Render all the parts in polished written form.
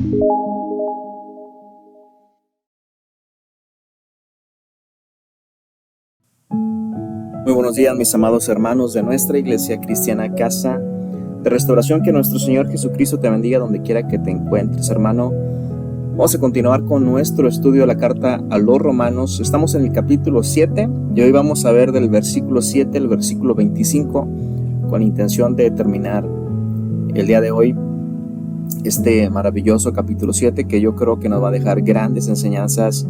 Muy buenos días, mis amados hermanos de nuestra Iglesia Cristiana Casa de Restauración. Que nuestro Señor Jesucristo te bendiga donde quiera que te encuentres, hermano. Vamos a continuar con nuestro estudio de la carta a los Romanos. Estamos en el capítulo 7 y hoy vamos a ver del versículo 7 al versículo 25 con intención de terminar el día de hoy este maravilloso capítulo 7, que yo creo que nos va a dejar grandes enseñanzas,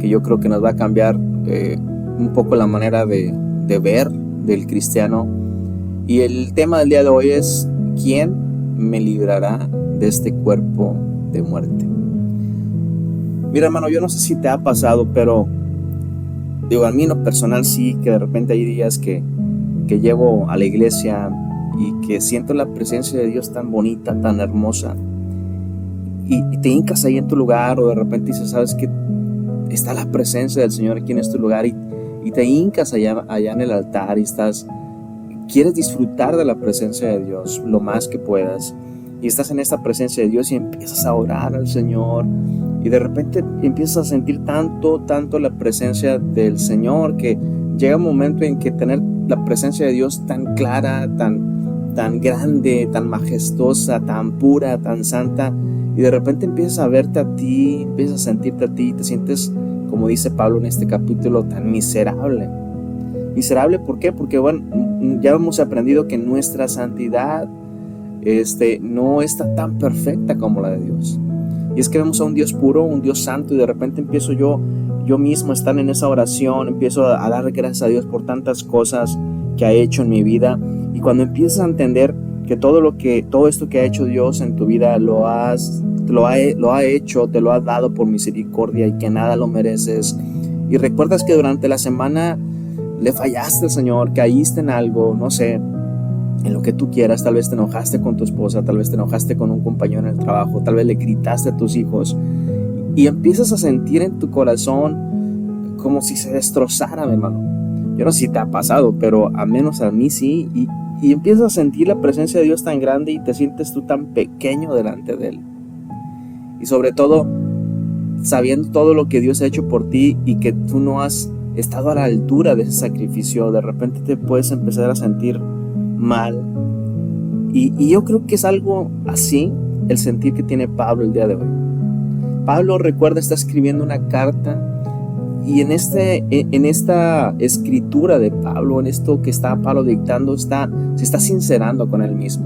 que yo creo que nos va a cambiar un poco la manera de ver del cristiano. Y el tema del día de hoy es: ¿quién me librará de este cuerpo de muerte? Mira, hermano, yo no sé si te ha pasado, pero a mí en lo personal sí, que de repente hay días que llego a la iglesia y que siento la presencia de Dios tan bonita, tan hermosa, y te hincas ahí en tu lugar, o de repente dices, sabes que está la presencia del Señor aquí en este lugar, y te hincas allá en el altar y quieres disfrutar de la presencia de Dios lo más que puedas, y estás en esta presencia de Dios y empiezas a orar al Señor, y de repente empiezas a sentir tanto la presencia del Señor, que llega un momento en que tener la presencia de Dios tan clara, tan grande, tan majestuosa, tan pura, tan santa, y de repente empiezas a verte a ti, empiezas a sentirte a ti, te sientes, como dice Pablo en este capítulo, tan miserable. Miserable, ¿por qué? Porque ya hemos aprendido que nuestra santidad no está tan perfecta como la de Dios. Y es que vemos a un Dios puro, un Dios santo, y de repente empiezo yo mismo a estar en esa oración, empiezo a dar gracias a Dios por tantas cosas que ha hecho en mi vida. Y cuando empiezas a entender que todo esto que ha hecho Dios en tu vida lo ha hecho, te lo ha dado por misericordia, y que nada lo mereces, y recuerdas que durante la semana le fallaste al Señor, caíste en algo, no sé, en lo que tú quieras, tal vez te enojaste con tu esposa, tal vez te enojaste con un compañero en el trabajo, tal vez le gritaste a tus hijos, y empiezas a sentir en tu corazón como si se destrozara, mi hermano. Yo no sé si te ha pasado, pero al menos a mí sí, y empiezas a sentir la presencia de Dios tan grande y te sientes tú tan pequeño delante de Él. Y sobre todo, sabiendo todo lo que Dios ha hecho por ti y que tú no has estado a la altura de ese sacrificio, de repente te puedes empezar a sentir mal. Y yo creo que es algo así el sentir que tiene Pablo el día de hoy. Pablo, recuerda, está escribiendo una carta, y en esta escritura de Pablo, en esto que está Pablo dictando, se está sincerando con él mismo,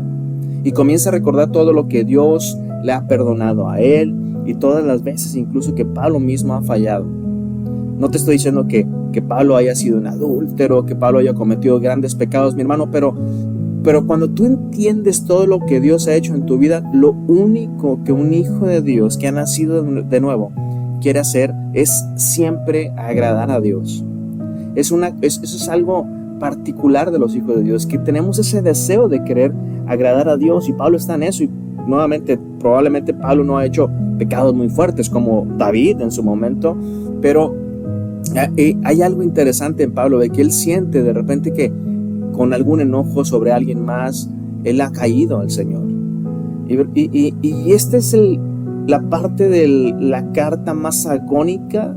y comienza a recordar todo lo que Dios le ha perdonado a él, y todas las veces incluso que Pablo mismo ha fallado. No te estoy diciendo que Pablo haya sido un adúltero, que Pablo haya cometido grandes pecados, mi hermano, pero cuando tú entiendes todo lo que Dios ha hecho en tu vida, lo único que un hijo de Dios que ha nacido de nuevo quiere hacer es siempre agradar a Dios. Eso es algo particular de los hijos de Dios, que tenemos ese deseo de querer agradar a Dios, y Pablo está en eso. Y nuevamente, probablemente Pablo no ha hecho pecados muy fuertes como David en su momento, pero hay algo interesante en Pablo, de que él siente de repente que con algún enojo sobre alguien más, él ha caído al Señor. Y esta es la parte de la carta más agónica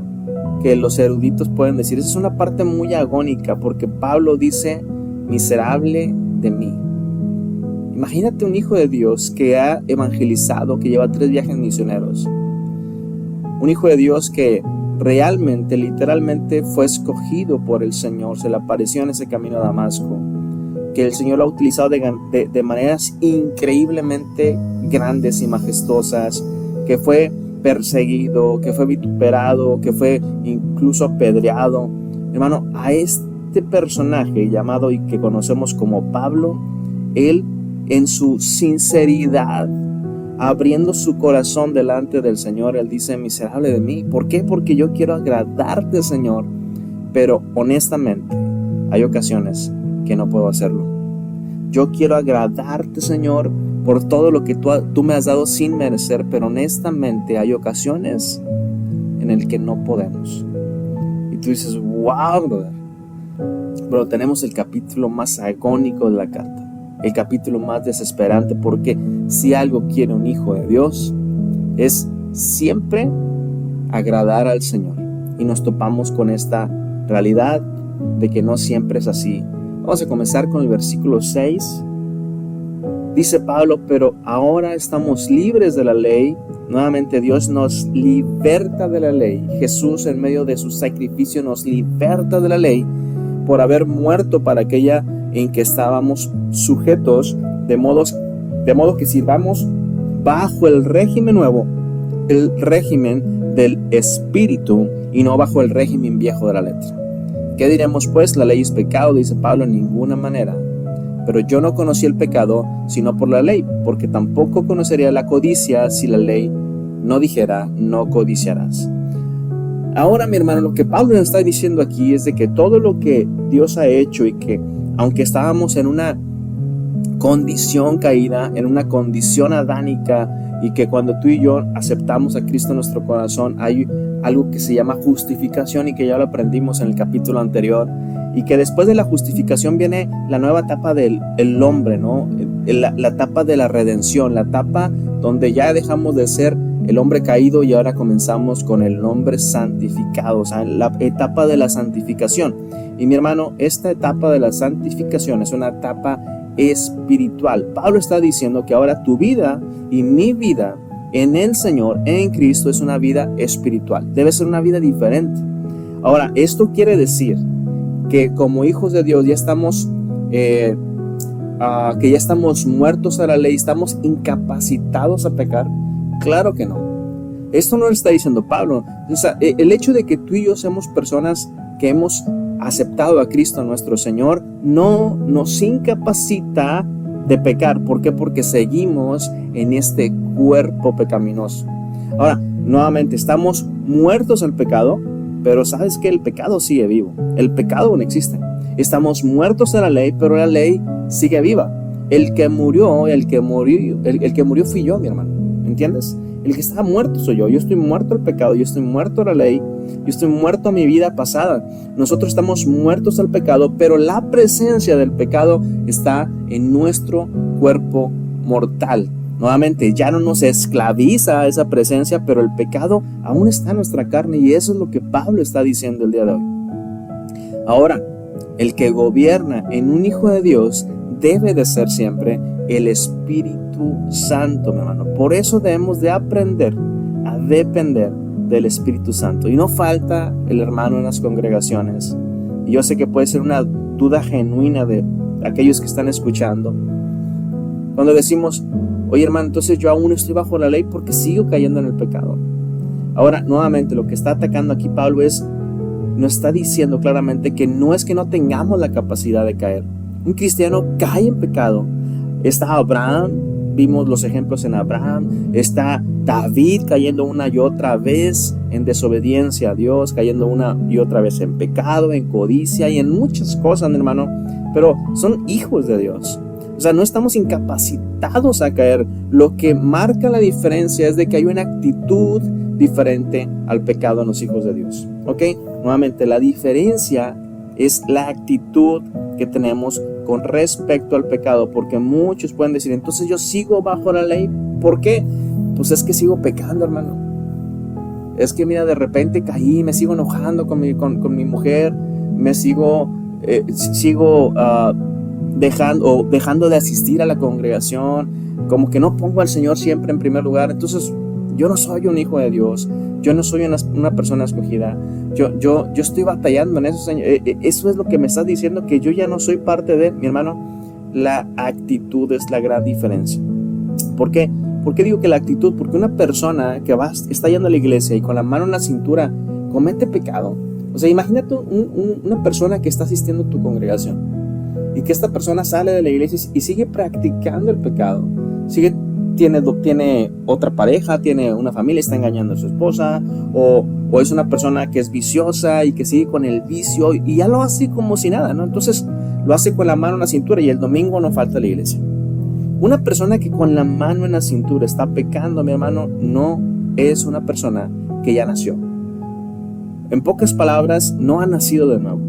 que los eruditos pueden decir. Esa es una parte muy agónica, porque Pablo dice: miserable de mí. Imagínate un hijo de Dios que ha evangelizado, que lleva 3 viajes misioneros. Un hijo de Dios que realmente, literalmente fue escogido por el Señor, se le apareció en ese camino a Damasco, que el Señor lo ha utilizado de maneras increíblemente grandes y majestuosas, que fue perseguido, que fue vituperado, que fue incluso apedreado. Hermano, a este personaje llamado y que conocemos como Pablo, él en su sinceridad, abriendo su corazón delante del Señor, él dice: miserable de mí. ¿Por qué? Porque yo quiero agradarte, Señor, pero honestamente hay ocasiones que no puedo hacerlo. Yo quiero agradarte, Señor, por todo lo que tú me has dado sin merecer, pero honestamente hay ocasiones en el que no podemos. Y tú dices: wow, brother. Pero tenemos el capítulo más agónico de la carta, el capítulo más desesperante, porque si algo quiere un hijo de Dios, es siempre agradar al Señor. Y nos topamos con esta realidad de que no siempre es así. Vamos a comenzar con el versículo 6. Dice Pablo, pero ahora estamos libres de la ley. Nuevamente Dios nos liberta de la ley. Jesús, en medio de su sacrificio, nos liberta de la ley por haber muerto para aquella en que estábamos sujetos, de modo que sirvamos bajo el régimen nuevo, el régimen del Espíritu, y no bajo el régimen viejo de la letra. ¿Qué diremos pues? La ley es pecado, dice Pablo, en ninguna manera. Pero yo no conocí el pecado sino por la ley, porque tampoco conocería la codicia si la ley no dijera, no codiciarás. Ahora, mi hermano, lo que Pablo nos está diciendo aquí es de que todo lo que Dios ha hecho, y que aunque estábamos en una condición caída, en una condición adánica, y que cuando tú y yo aceptamos a Cristo en nuestro corazón, hay algo que se llama justificación, y que ya lo aprendimos en el capítulo anterior, y que después de la justificación viene la nueva etapa del hombre, ¿no? La etapa de la redención, la etapa donde ya dejamos de ser el hombre caído y ahora comenzamos con el hombre santificado, o sea, la etapa de la santificación. Y mi hermano, esta etapa de la santificación es una etapa espiritual. Pablo está diciendo que ahora tu vida y mi vida en el Señor, en Cristo, es una vida espiritual. Debe ser una vida diferente. Ahora, esto quiere decir que como hijos de Dios ya estamos muertos a la ley, estamos incapacitados a pecar. Claro que no. Esto no lo está diciendo Pablo. O sea, el hecho de que tú y yo seamos personas que hemos aceptado a Cristo nuestro Señor no nos incapacita de pecar. ¿Por qué? Porque seguimos en este cuerpo pecaminoso. Ahora, nuevamente, estamos muertos al pecado, pero sabes que el pecado sigue vivo. El pecado aún existe. Estamos muertos a la ley, pero la ley sigue viva. El que murió fui yo, mi hermano. ¿Entiendes? El que estaba muerto soy yo. Yo estoy muerto al pecado, yo estoy muerto a la ley, yo estoy muerto a mi vida pasada. Nosotros estamos muertos al pecado, pero la presencia del pecado está en nuestro cuerpo mortal. Nuevamente, ya no nos esclaviza esa presencia, pero el pecado aún está en nuestra carne, y eso es lo que Pablo está diciendo el día de hoy. Ahora, el que gobierna en un hijo de Dios debe de ser siempre el Espíritu Santo, mi hermano. Por eso debemos de aprender a depender del Espíritu Santo. Y no falta el hermano en las congregaciones. Y yo sé que puede ser una duda genuina de aquellos que están escuchando. Cuando decimos, oye hermano, entonces yo aún estoy bajo la ley porque sigo cayendo en el pecado. Ahora, nuevamente, lo que está atacando aquí Pablo nos está diciendo claramente que no es que no tengamos la capacidad de caer. Un cristiano cae en pecado. Está Abraham, vimos los ejemplos en Abraham. Está David cayendo una y otra vez en desobediencia a Dios, cayendo una y otra vez en pecado, en codicia y en muchas cosas, mi hermano. Pero son hijos de Dios. O sea, no estamos incapacitados a caer. Lo que marca la diferencia es de que hay una actitud diferente al pecado en los hijos de Dios. ¿Ok? Nuevamente, la diferencia es la actitud que tenemos con respecto al pecado, porque muchos pueden decir, entonces yo sigo bajo la ley. ¿Por qué? Pues es que sigo pecando, hermano. Es que mira, de repente caí, me sigo enojando con mi mujer, me sigo dejando de asistir a la congregación, como que no pongo al Señor siempre en primer lugar. Entonces yo no soy un hijo de Dios, yo no soy una persona escogida, yo estoy batallando en eso, Señor. Eso es lo que me estás diciendo, que yo ya no soy parte de, mi hermano. La actitud es la gran diferencia. ¿Por qué? ¿Por qué digo que la actitud? Porque una persona que está yendo a la iglesia y con la mano en la cintura comete pecado. O sea, imagínate una persona que está asistiendo a tu congregación y que esta persona sale de la iglesia y sigue practicando el pecado. Tiene otra pareja, tiene una familia, está engañando a su esposa, o es una persona que es viciosa y que sigue con el vicio y ya lo hace como si nada, ¿no? Entonces lo hace con la mano en la cintura y el domingo no falta a la iglesia. Una persona que con la mano en la cintura está pecando, mi hermano, no es una persona que ya nació. En pocas palabras, no ha nacido de nuevo.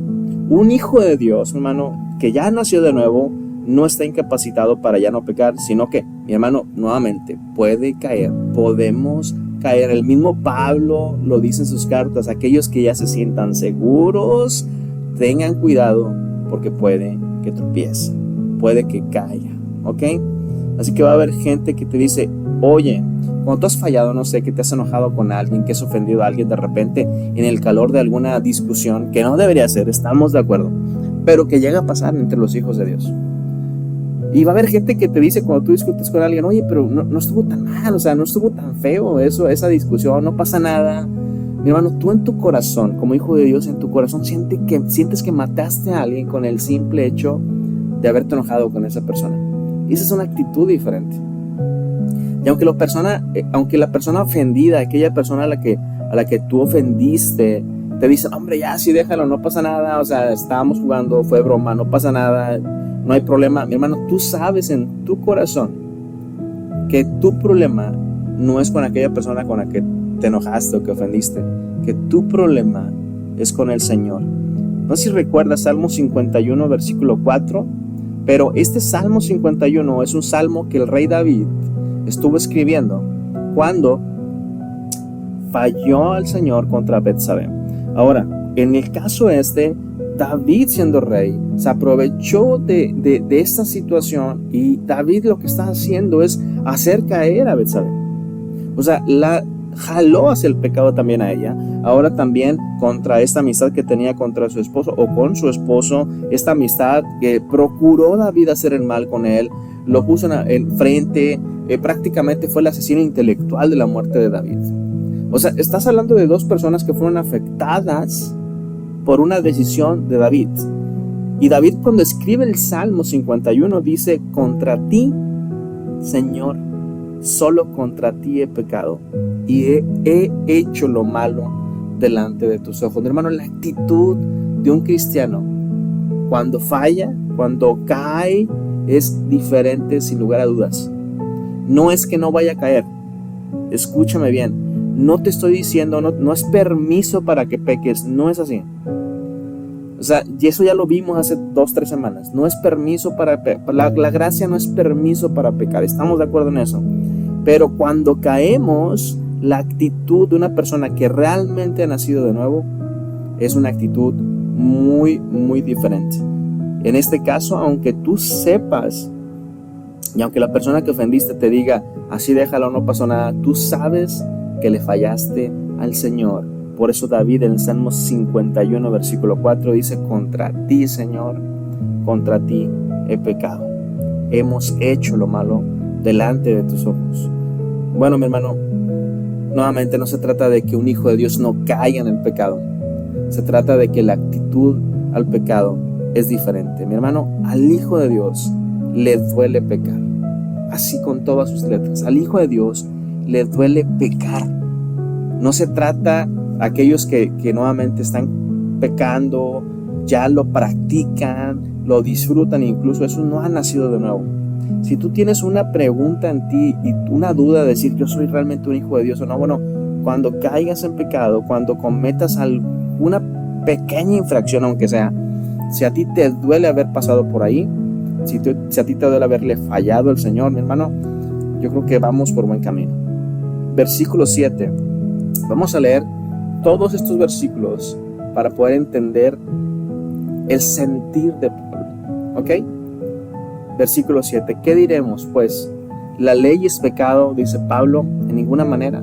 Un hijo de Dios, mi hermano, que ya nació de nuevo, no está incapacitado para ya no pecar, sino que, mi hermano, nuevamente, puede caer, podemos caer. El mismo Pablo lo dice en sus cartas: aquellos que ya se sientan seguros, tengan cuidado, porque puede que tropiece, puede que caiga, ¿ok? Así que va a haber gente que te dice: oye, cuando tú has fallado, no sé, que te has enojado con alguien, que has ofendido a alguien de repente en el calor de alguna discusión, que no debería ser, estamos de acuerdo, pero que llega a pasar entre los hijos de Dios. Y va a haber gente que te dice cuando tú discutes con alguien: oye, pero no estuvo tan mal, o sea, no estuvo tan feo esa discusión, no pasa nada. Mi hermano, tú en tu corazón, como hijo de Dios, en tu corazón sientes que mataste a alguien con el simple hecho de haberte enojado con esa persona. Y esa es una actitud diferente. Y aunque la persona ofendida, aquella persona a la que tú ofendiste, te dice: hombre, ya, sí, déjalo, no pasa nada, o sea, estábamos jugando, fue broma, no pasa nada, no hay problema. Mi hermano, tú sabes en tu corazón que tu problema no es con aquella persona con la que te enojaste o que ofendiste, que tu problema es con el Señor. No sé si recuerdas Salmo 51, versículo 4, pero este Salmo 51 es un salmo que el rey David estuvo escribiendo cuando falló al Señor contra Betsabé. Ahora, en el caso David, siendo rey, se aprovechó de esta situación, y David lo que está haciendo es hacer caer a Betsabé. O sea, la jaló hacia el pecado también a ella. Ahora también contra esta amistad que tenía contra su esposo o con su esposo, esta amistad que procuró David hacer el mal con él, lo puso en frente, prácticamente fue el asesino intelectual de la muerte de David. O sea, estás hablando de dos personas que fueron afectadas por una decisión de David. Y David, cuando escribe el Salmo 51, dice: contra ti, Señor, solo contra ti he pecado y he hecho lo malo delante de tus ojos. Mi hermano, la actitud de un cristiano cuando falla, cuando cae, es diferente sin lugar a dudas. No es que no vaya a caer, escúchame bien, no te estoy diciendo, no es permiso para que peques, no es así. O sea, y eso ya lo vimos hace 2-3 semanas. No es permiso para la gracia no es permiso para pecar, estamos de acuerdo en eso. Pero cuando caemos, la actitud de una persona que realmente ha nacido de nuevo es una actitud muy, muy diferente. En este caso, aunque tú sepas, y aunque la persona que ofendiste te diga: así déjalo, no pasó nada, tú sabes que le fallaste al Señor. Por eso David en el Salmo 51, versículo 4 dice: contra ti, Señor, contra ti he pecado. Hemos hecho lo malo delante de tus ojos. Bueno, mi hermano, nuevamente no se trata de que un hijo de Dios no caiga en el pecado. Se trata de que la actitud al pecado es diferente. Mi hermano, al hijo de Dios le duele pecar. Así con todas sus letras. Al hijo de Dios le duele pecar. No se trata aquellos que nuevamente están pecando, ya lo practican, lo disfrutan, incluso esos no han nacido de nuevo. Si tú tienes una pregunta en ti y una duda de decir: yo soy realmente un hijo de Dios o no, bueno, cuando caigas en pecado, cuando cometas alguna pequeña infracción, aunque sea, si a ti te duele haber pasado por ahí, si a ti te duele haberle fallado al Señor, mi hermano, yo creo que vamos por buen camino. Versículo 7. Vamos a leer todos estos versículos para poder entender el sentir de Pablo, ¿ok? Versículo 7. ¿Qué diremos, pues? ¿La ley es pecado?, dice Pablo. En ninguna manera.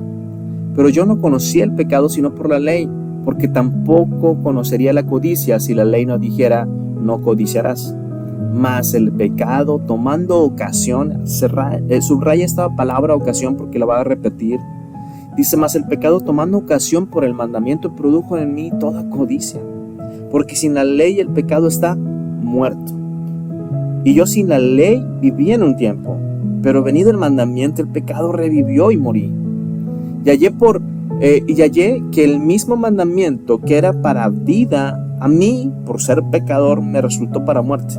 Pero yo no conocía el pecado sino por la ley, porque tampoco conocería la codicia si la ley no dijera: no codiciarás. Mas el pecado, tomando ocasión, subraya esta palabra ocasión porque la va a repetir. Dice: mas el pecado, tomando ocasión por el mandamiento, produjo en mí toda codicia. Porque sin la ley el pecado está muerto. Y yo sin la ley vivía en un tiempo, pero venido el mandamiento, el pecado revivió y morí. Y hallé que el mismo mandamiento que era para vida, a mí, por ser pecador, me resultó para muerte.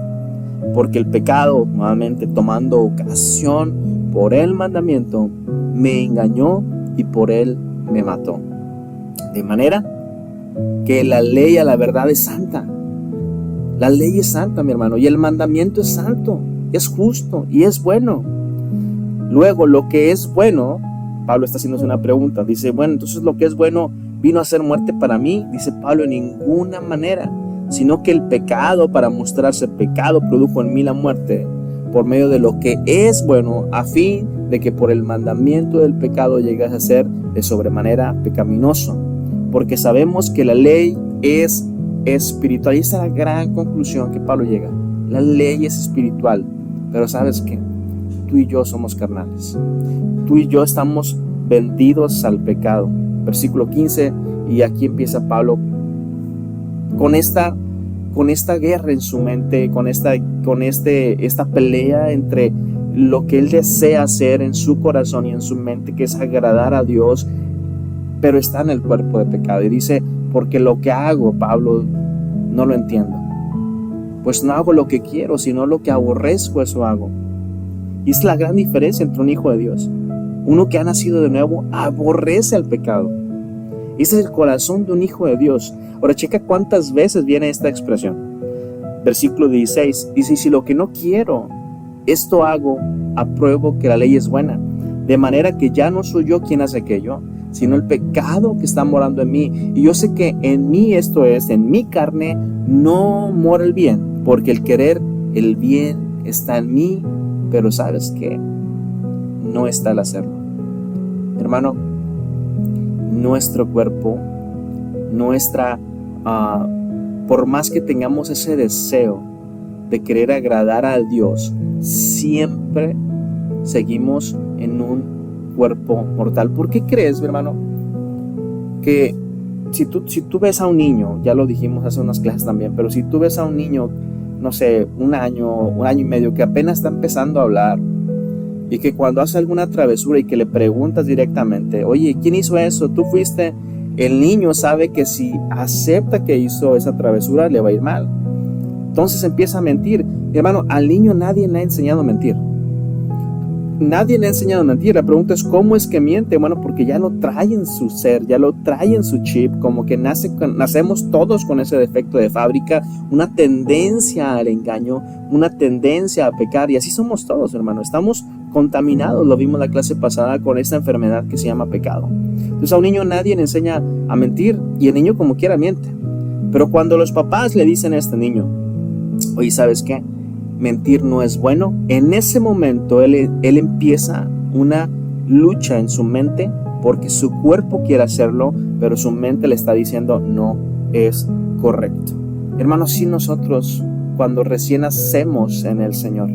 Porque el pecado, nuevamente tomando ocasión por el mandamiento, me engañó y por él me mató. De manera que la ley a la verdad es santa. La ley es santa, mi hermano, y el mandamiento es santo. es justo y es bueno. Luego, lo que es bueno, Pablo está haciéndose una pregunta. Dice, bueno, entonces lo que es bueno vino a ser muerte para mí. Dice Pablo, en ninguna manera, sino que el pecado, para mostrarse pecado, produjo en mí la muerte por medio de lo que es bueno, a fin de que por el mandamiento del pecado llegase a ser de sobremanera pecaminoso. Porque sabemos que la ley es espiritual. Y esa es la gran conclusión que Pablo llega. La ley es espiritual. Pero ¿sabes qué? Tú y yo somos carnales. Tú y yo estamos vendidos al pecado. Versículo 15, y aquí empieza Pablo con esta guerra en su mente, con esta pelea entre lo que él desea hacer en su corazón y en su mente, que es agradar a Dios, pero está en el cuerpo de pecado. Y dice, porque lo que hago, Pablo, no lo entiendo. Pues no hago lo que quiero, sino lo que aborrezco, eso hago. Y es la gran diferencia entre un hijo de Dios. Uno que ha nacido de nuevo aborrece al pecado. Ese es el corazón de un hijo de Dios. Ahora checa cuántas veces viene esta expresión. Versículo 16 dice, si lo que no quiero, esto hago, apruebo que la ley es buena. De manera que ya no soy yo quien hace aquello, sino el pecado que está morando en mí. Y yo sé que en mí, esto es, en mi carne, no mora el bien. Porque el querer el bien está en mí, pero ¿sabes qué? No está el hacerlo. Hermano, nuestro cuerpo, por más que tengamos ese deseo de querer agradar a Dios, siempre seguimos en un cuerpo mortal. ¿Por qué crees, mi hermano, que si tú ves a un niño, ya lo dijimos hace unas clases también, pero si tú ves a un niño, no sé, un año y medio, que apenas está empezando a hablar, y que cuando hace alguna travesura y que le preguntas directamente, oye, ¿quién hizo eso? ¿Tú fuiste? El niño sabe que si acepta que hizo esa travesura, le va a ir mal. Entonces empieza a mentir. Hermano, al niño nadie le ha enseñado a mentir. Nadie le ha enseñado a mentir. La pregunta es, ¿cómo es que miente? Bueno, porque ya lo trae en su ser, ya lo trae en su chip, como que nacemos todos con ese defecto de fábrica, una tendencia al engaño, una tendencia a pecar, y así somos todos, hermano. Estamos contaminados, lo vimos la clase pasada, con esta enfermedad que se llama pecado. Entonces a un niño nadie le enseña a mentir, y el niño como quiera miente. Pero cuando los papás le dicen a este niño, oye, ¿sabes qué? Mentir no es bueno. En ese momento él empieza una lucha en su mente, porque su cuerpo quiere hacerlo, pero su mente le está diciendo no es correcto. Hermanos, si nosotros cuando recién nacemos en el Señor,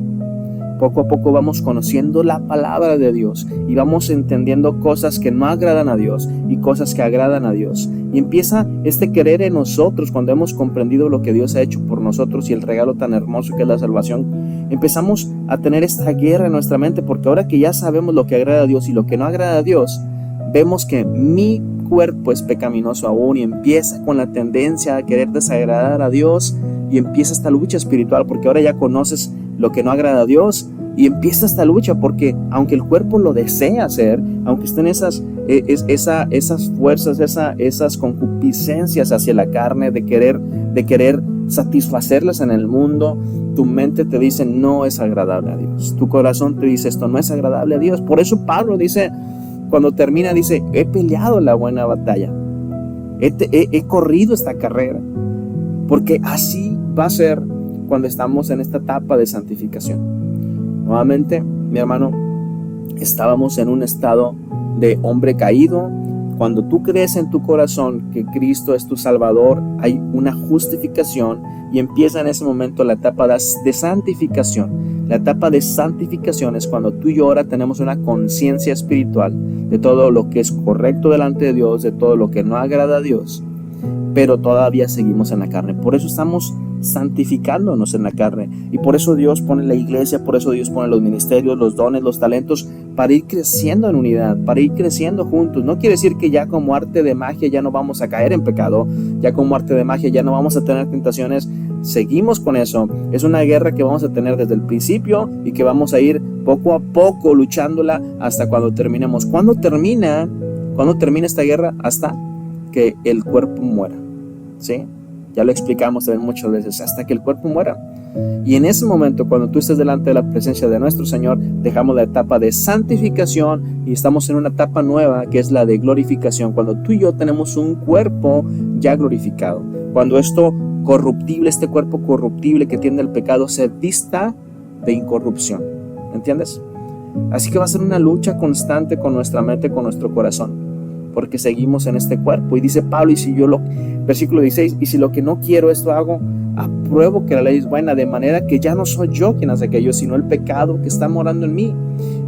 poco a poco vamos conociendo la palabra de Dios y vamos entendiendo cosas que no agradan a Dios y cosas que agradan a Dios. Y empieza este querer en nosotros cuando hemos comprendido lo que Dios ha hecho por nosotros y el regalo tan hermoso que es la salvación. Empezamos a tener esta guerra en nuestra mente, porque ahora que ya sabemos lo que agrada a Dios y lo que no agrada a Dios, vemos que mi cuerpo es pecaminoso aún, y empieza con la tendencia a querer desagradar a Dios, y empieza esta lucha espiritual, porque ahora ya conoces lo que no agrada a Dios, y empieza esta lucha, porque aunque el cuerpo lo desea hacer, aunque estén esas fuerzas, esas concupiscencias hacia la carne, de querer satisfacerlas en el mundo, tu mente te dice no es agradable a Dios, tu corazón te dice esto no es agradable a Dios. Por eso Pablo dice, cuando termina, dice, he peleado la buena batalla, he corrido esta carrera, porque así va a ser cuando estamos en esta etapa de santificación. Nuevamente, mi hermano, estábamos en un estado de hombre caído. Cuando tú crees en tu corazón que Cristo es tu Salvador, hay una justificación, y empieza en ese momento la etapa de santificación. La etapa de santificación es cuando tú y yo ahora tenemos una conciencia espiritual de todo lo que es correcto delante de Dios, de todo lo que no agrada a Dios, pero todavía seguimos en la carne. Por eso estamos santificándonos en la carne, y por eso Dios pone la iglesia, por eso Dios pone los ministerios, los dones, los talentos, para ir creciendo en unidad, para ir creciendo juntos. No quiere decir que ya como arte de magia ya no vamos a caer en pecado, ya como arte de magia ya no vamos a tener tentaciones. Seguimos con eso. Es una guerra que vamos a tener desde el principio y que vamos a ir poco a poco luchándola hasta cuando terminemos. ¿Cuándo termina esta guerra? Hasta que el cuerpo muera, ¿sí? Ya lo explicamos también muchas veces, hasta que el cuerpo muera. Y en ese momento, cuando tú estés delante de la presencia de nuestro Señor, dejamos la etapa de santificación y estamos en una etapa nueva que es la de glorificación, cuando tú y yo tenemos un cuerpo ya glorificado, cuando esto corruptible, este cuerpo corruptible que tiene el pecado, se vista de incorrupción. ¿Entiendes? Así que va a ser una lucha constante con nuestra mente, con nuestro corazón, porque seguimos en este cuerpo. Y dice Pablo, versículo 16, y si lo que no quiero esto hago, apruebo que la ley es buena, de manera que ya no soy yo quien hace aquello, sino el pecado que está morando en mí.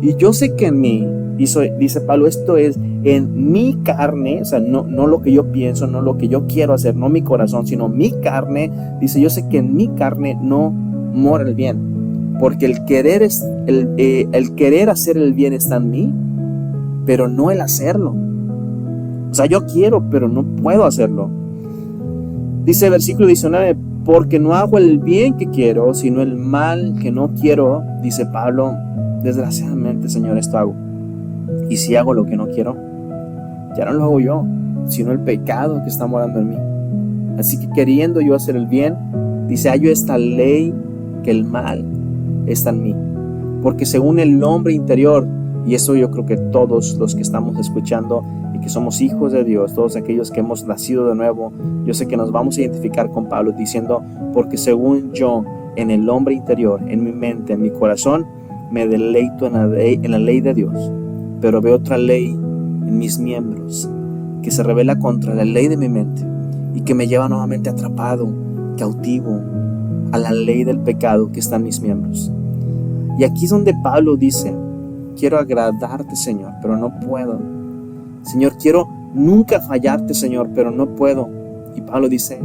Y yo sé que en mí, dice Pablo, esto es en mi carne, o sea, no lo que yo pienso, no lo que yo quiero hacer, no mi corazón, sino mi carne. Dice, yo sé que en mi carne no mora el bien, porque el querer hacer el bien está en mí, pero no el hacerlo. O sea, yo quiero, pero no puedo hacerlo. Dice el versículo 19, porque no hago el bien que quiero, sino el mal que no quiero. Dice Pablo, desgraciadamente, Señor, esto hago. Y si hago lo que no quiero, ya no lo hago yo, sino el pecado que está morando en mí. Así que queriendo yo hacer el bien, dice, hallo esta ley, que el mal está en mí. Porque según el hombre interior, y eso yo creo que todos los que estamos escuchando y que somos hijos de Dios, todos aquellos que hemos nacido de nuevo, yo sé que nos vamos a identificar con Pablo diciendo, porque según yo, en el hombre interior, en mi mente, en mi corazón, me deleito en la ley de Dios, pero veo otra ley en mis miembros que se revela contra la ley de mi mente y que me lleva nuevamente atrapado, cautivo a la ley del pecado que está en mis miembros. Y aquí es donde Pablo dice, quiero agradarte, Señor, pero no puedo. Señor, quiero nunca fallarte, Señor, pero no puedo. Y Pablo dice,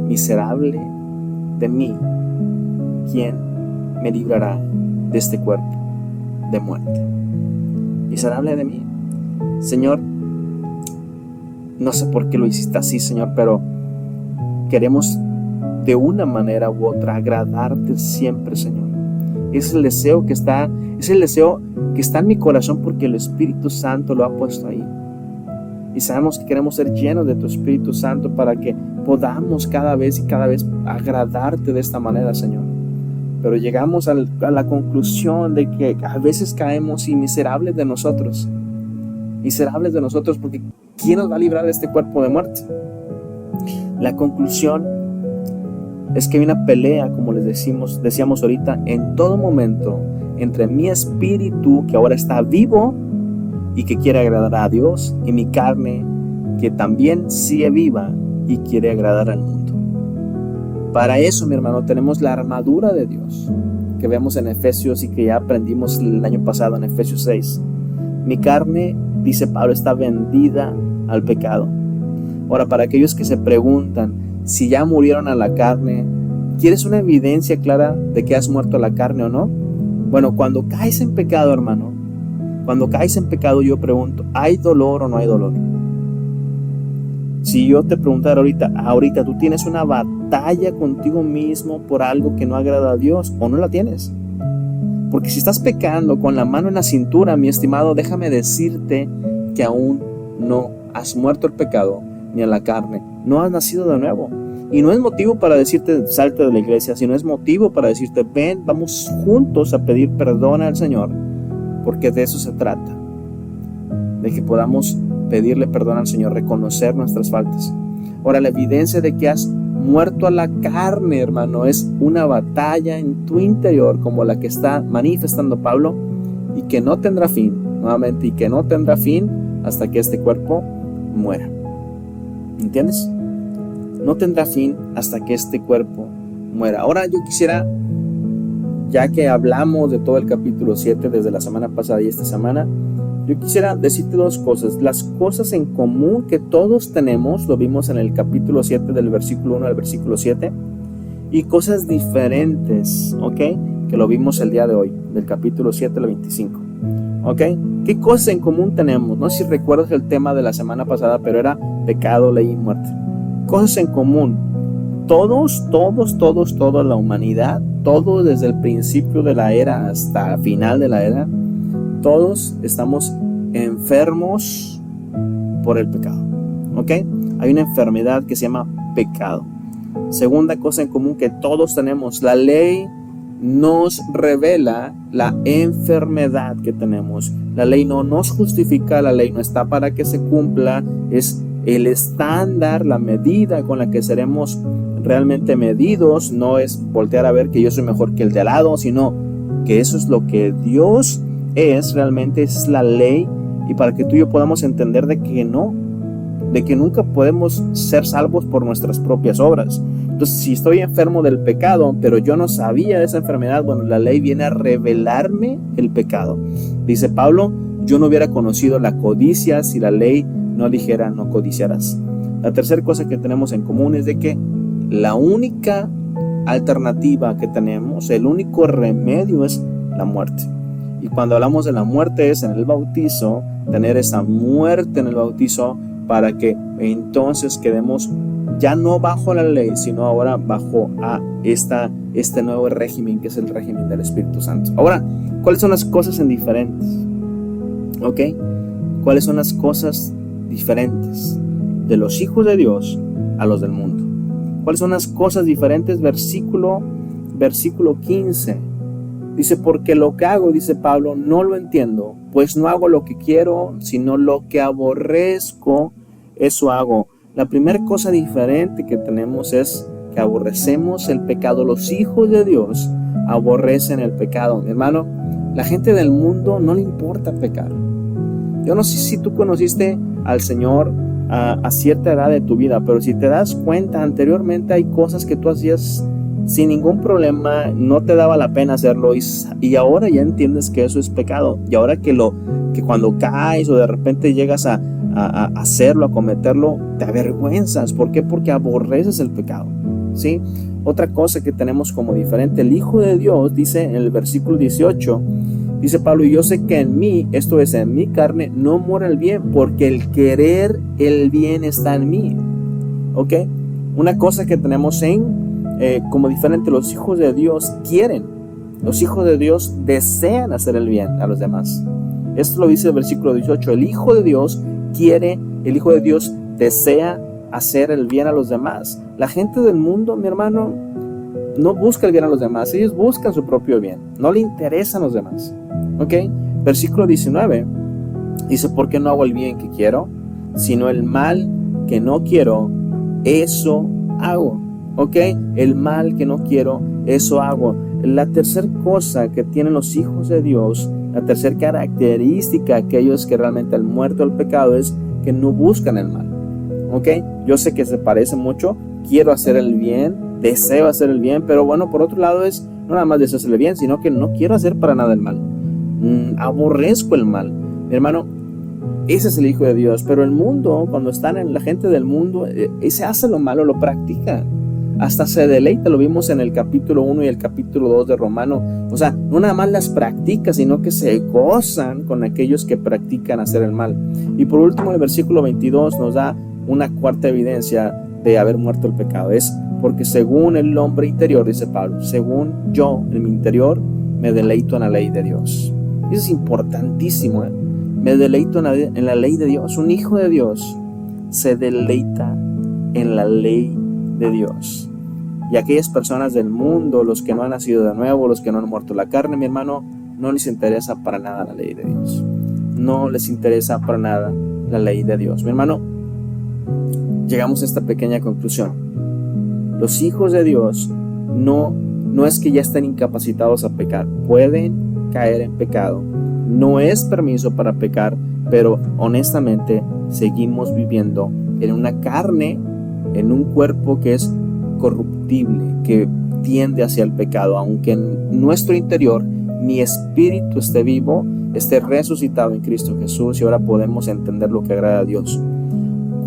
miserable de mí, ¿quién me librará de este cuerpo de muerte? Miserable de mí. Señor, no sé por qué lo hiciste así, Señor, pero queremos de una manera u otra agradarte siempre, Señor. Es el deseo que está en mi corazón porque el Espíritu Santo lo ha puesto ahí. Y sabemos que queremos ser llenos de tu Espíritu Santo para que podamos cada vez agradarte de esta manera, Señor. Pero llegamos a la conclusión de que a veces caemos miserables de nosotros porque ¿quién nos va a librar de este cuerpo de muerte? La conclusión es que hay una pelea, como decíamos ahorita, en todo momento entre mi espíritu, que ahora está vivo y que quiere agradar a Dios, y mi carne, que también sigue viva y quiere agradar al mundo. Para eso, mi hermano, tenemos la armadura de Dios que vemos en Efesios y que ya aprendimos el año pasado en Efesios 6. Mi carne, dice Pablo, está vendida al pecado. Ahora, para aquellos que se preguntan si ya murieron a la carne, ¿quieres una evidencia clara de que has muerto a la carne o no? Bueno, cuando caes en pecado, hermano, yo pregunto, ¿hay dolor o no hay dolor? Si yo te preguntara ahorita, ¿tú tienes una batalla contigo mismo por algo que no agrada a Dios o no la tienes? Porque si estás pecando con la mano en la cintura, mi estimado, déjame decirte que aún no has muerto el pecado ni a la carne, no has nacido de nuevo. Y no es motivo para decirte salte de la iglesia, sino es motivo para decirte ven, vamos juntos a pedir perdón al Señor, porque de eso se trata, de que podamos pedirle perdón al Señor, reconocer nuestras faltas. Ahora, la evidencia de que has muerto a la carne, hermano, es una batalla en tu interior como la que está manifestando Pablo y que no tendrá fin, nuevamente, y que no tendrá fin hasta que este cuerpo muera. ¿Entiendes? No tendrá fin hasta que este cuerpo muera. Ahora yo quisiera, ya que hablamos de todo el capítulo 7 desde la semana pasada y esta semana, yo quisiera decirte dos cosas. Las cosas en común que todos tenemos, lo vimos en el capítulo 7 del versículo 1 al versículo 7, y cosas diferentes, ¿ok? Que lo vimos el día de hoy, del capítulo 7 al 25, ¿ok? ¿Qué cosas en común tenemos? No sé si recuerdas el tema de la semana pasada, pero era pecado, ley y muerte. Cosas en común. Toda la humanidad, todos desde el principio de la era hasta el final de la era, todos estamos enfermos por el pecado, ¿ok? Hay una enfermedad que se llama pecado. Segunda cosa en común que todos tenemos, la ley nos revela la enfermedad que tenemos. La ley no nos justifica, la ley no está para que se cumpla, es el estándar, la medida con la que seremos realmente medidos. No es voltear a ver que yo soy mejor que el de al lado, sino que eso es lo que Dios es, realmente es la ley, y para que tú y yo podamos entender de que nunca podemos ser salvos por nuestras propias obras. Entonces, si estoy enfermo del pecado, pero yo no sabía de esa enfermedad, bueno, la ley viene a revelarme el pecado. Dice Pablo, yo no hubiera conocido la codicia si la ley no dijera no codiciarás. La tercera cosa que tenemos en común es de que la única alternativa que tenemos, el único remedio es la muerte. Y cuando hablamos de la muerte es en el bautizo, tener esa muerte en el bautizo para que entonces quedemos ya no bajo la ley, sino ahora bajo este nuevo régimen que es el régimen del Espíritu Santo. Ahora, ¿cuáles son las cosas diferentes? ¿Ok? ¿Cuáles son las cosas diferentes de los hijos de Dios a los del mundo? ¿Cuáles son las cosas diferentes? Versículo 15. Dice, porque lo que hago, dice Pablo, no lo entiendo, pues no hago lo que quiero, sino lo que aborrezco, eso hago. La primera cosa diferente que tenemos es que aborrecemos el pecado. Los hijos de Dios aborrecen el pecado. Mi hermano, la gente del mundo no le importa pecar. Yo no sé si tú conociste al Señor a cierta edad de tu vida, pero si te das cuenta, anteriormente hay cosas que tú hacías sin ningún problema, no te daba la pena hacerlo, y ahora ya entiendes que eso es pecado. Y ahora que cuando caes o de repente llegas a hacerlo, a cometerlo, te avergüenzas. ¿Por qué? Porque aborreces el pecado, ¿sí? Otra cosa que tenemos como diferente, el Hijo de Dios dice en el versículo 18, dice Pablo, y yo sé que en mí, esto es en mi carne, no mora el bien, porque el querer el bien está en mí. ¿Ok? Una cosa que tenemos como diferente, los hijos de Dios quieren, los hijos de Dios desean hacer el bien a los demás. Esto lo dice el versículo 18, el Hijo de Dios quiere, el Hijo de Dios desea hacer el bien a los demás. La gente del mundo, mi hermano, no busca el bien a los demás, ellos buscan su propio bien, no le interesan los demás. ¿Ok? Versículo 19 dice, porque no hago el bien que quiero, sino el mal que no quiero, eso hago. ¿Ok? El mal que no quiero, eso hago. La tercera cosa que tienen los hijos de Dios, la tercera característica, aquellos que realmente han muerto al pecado, es que no buscan el mal. ¿Ok? Yo sé que se parece mucho, quiero hacer el bien, deseo hacer el bien, pero bueno, por otro lado es no nada más deseo hacer el bien, sino que no quiero hacer para nada el mal. Aborrezco el mal. Mi hermano, ese es el Hijo de Dios, pero el mundo, cuando están en la gente del mundo, se hace lo malo, lo practica. Hasta se deleita, lo vimos en el capítulo 1 y el capítulo 2 de Romano. O sea, no nada más las practica, sino que se gozan con aquellos que practican hacer el mal. Y por último, el versículo 22 nos da una cuarta evidencia de haber muerto el pecado. Es porque según el hombre interior, dice Pablo, según yo en mi interior, me deleito en la ley de Dios. Eso es importantísimo, ¿eh? Me deleito en la ley de Dios. Un hijo de Dios se deleita en la ley de Dios. Y aquellas personas del mundo, los que no han nacido de nuevo, los que no han muerto la carne, mi hermano, no les interesa para nada la ley de Dios. No les interesa para nada la ley de Dios. Mi hermano, llegamos a esta pequeña conclusión. Los hijos de Dios no es que ya estén incapacitados a pecar. Pueden caer en pecado. No es permiso para pecar, pero honestamente seguimos viviendo en una carne, en un cuerpo que es corruptible, que tiende hacia el pecado, aunque en nuestro interior mi espíritu esté vivo, esté resucitado en Cristo Jesús, y ahora podemos entender lo que agrada a Dios.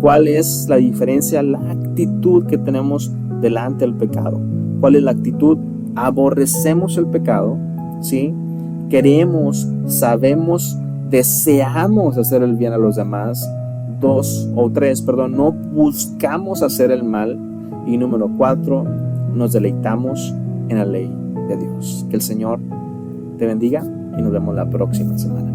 ¿Cuál es la diferencia? La actitud que tenemos delante del pecado. ¿Cuál es la actitud? Aborrecemos el pecado, ¿sí? Queremos, sabemos, deseamos hacer el bien a los demás. No buscamos hacer el mal. Y número 4, nos deleitamos en la ley de Dios. Que el Señor te bendiga y nos vemos la próxima semana.